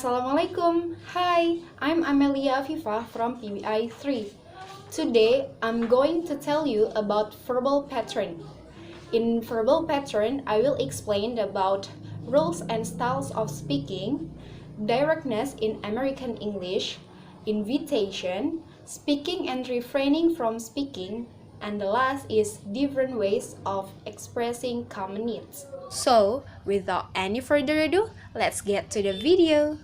Assalamualaikum. Hi, I'm Amelia Afifa from PBI 3. Today, I'm going to tell you about verbal pattern. In verbal pattern, I will explain about rules and styles of speaking, directness in American English, invitation, speaking and refraining from speaking, and the last is different ways of expressing common needs. So, without any further ado, let's get to the video.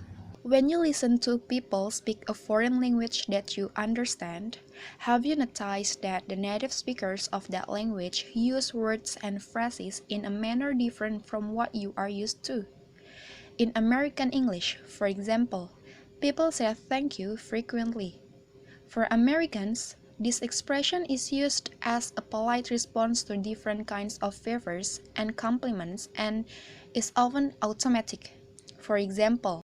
When you listen to people speak a foreign language that you understand, have you noticed that the native speakers of that language use words and phrases in a manner different from what you are used to? In American English, for example, people say thank you frequently. For Americans, this expression is used as a polite response to different kinds of favors and compliments and is often automatic. For example,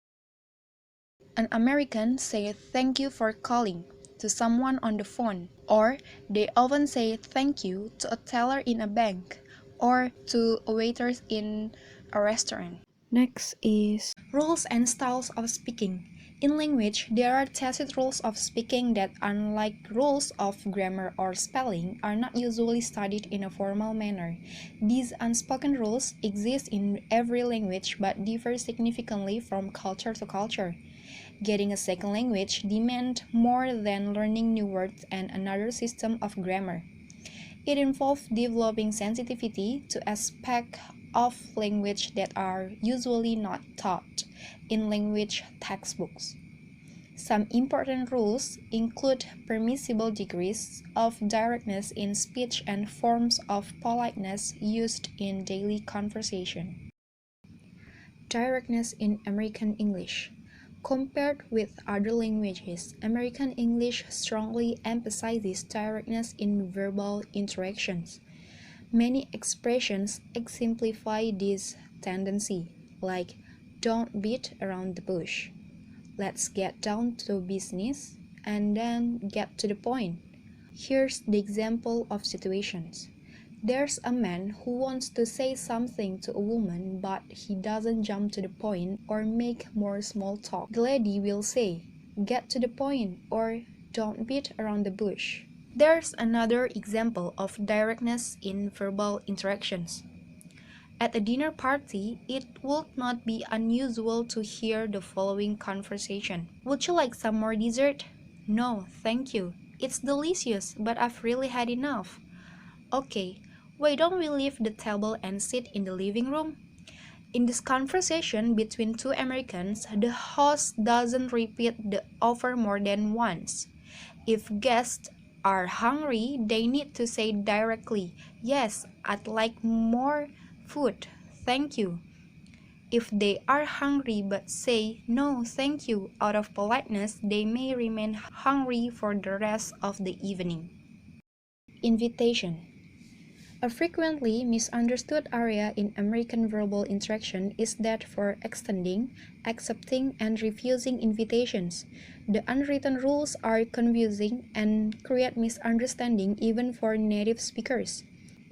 an American say thank you for calling to someone on the phone, or they often say thank you to a teller in a bank or to a waiter in a restaurant. Next is rules and styles of speaking. In language, there are tacit rules of speaking that, unlike rules of grammar or spelling, are not usually studied in a formal manner. These unspoken rules exist in every language but differ significantly from culture to culture. Getting a second language demands more than learning new words and another system of grammar. It involves developing sensitivity to aspects of language that are usually not taught in language textbooks. Some important rules include permissible degrees of directness in speech and forms of politeness used in daily conversation. Directness in American English. Compared with other languages, American English strongly emphasizes directness in verbal interactions. Many expressions exemplify this tendency, like "don't beat around the bush," "let's get down to business," and then "get to the point." Here's the example of situations. There's a man who wants to say something to a woman, but he doesn't jump to the point or make more small talk. The lady will say, "Get to the point," or "Don't beat around the bush." There's another example of directness in verbal interactions. At a dinner party, it would not be unusual to hear the following conversation. "Would you like some more dessert?" "No, thank you. It's delicious, but I've really had enough." "Okay, why don't we leave the table and sit in the living room?" In this conversation between two Americans, the host doesn't repeat the offer more than once. If guests are hungry, they need to say directly, "Yes, I'd like more food, thank you." If they are hungry but say, "No, thank you," out of politeness, they may remain hungry for the rest of the evening. Invitation. A frequently misunderstood area in American verbal interaction is that for extending, accepting, and refusing invitations. The unwritten rules are confusing and create misunderstanding even for native speakers.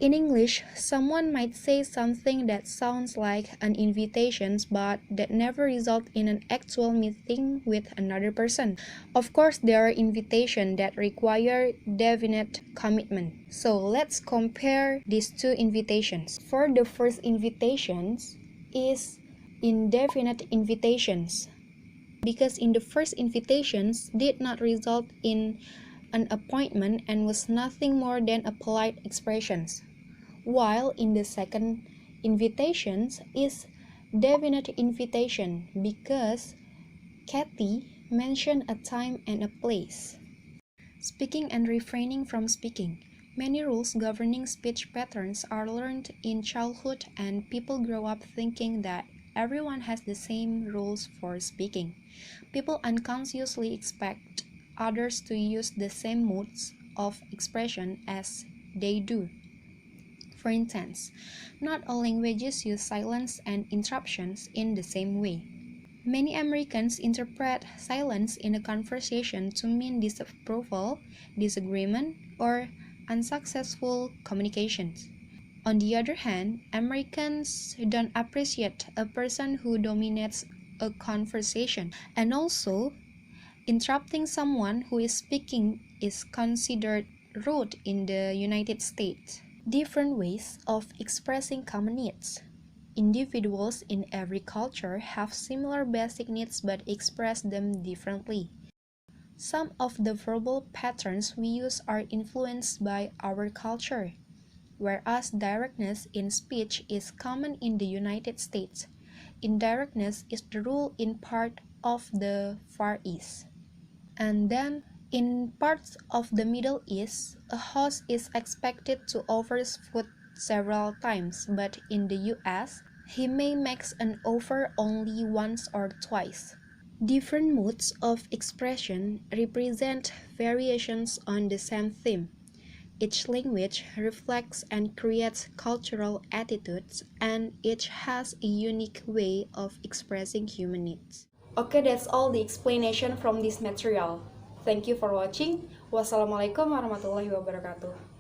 In English, someone might say something that sounds like an invitation but that never results in an actual meeting with another person. Of course, there are invitations that require definite commitment. So let's compare these two invitations. For the first invitations is indefinite invitations, because in the first invitations did not result in an appointment and was nothing more than a polite expressions, while in the second invitations is definite invitation because Kathy mentioned a time and a place. Speaking and refraining from speaking. Many rules governing speech patterns are learned in childhood, and people grow up thinking that everyone has the same rules for speaking. People unconsciously expect others to use the same modes of expression as they do. For instance, not all languages use silence and interruptions in the same way. Many Americans interpret silence in a conversation to mean disapproval, disagreement, or unsuccessful communications. On the other hand, Americans don't appreciate a person who dominates a conversation. And also, interrupting someone who is speaking is considered rude in the United States. Different ways of expressing common needs. Individuals in every culture have similar basic needs but express them differently. Some of the verbal patterns we use are influenced by our culture, whereas directness in speech is common in the United States. Indirectness is the rule in part of the Far East. And then, in parts of the Middle East, a host is expected to offer food several times, but in the US, he may make an offer only once or twice. Different modes of expression represent variations on the same theme. Each language reflects and creates cultural attitudes, and each has a unique way of expressing human needs. Okay, that's all the explanation from this material. Thank you for watching. Wassalamualaikum warahmatullahi wabarakatuh.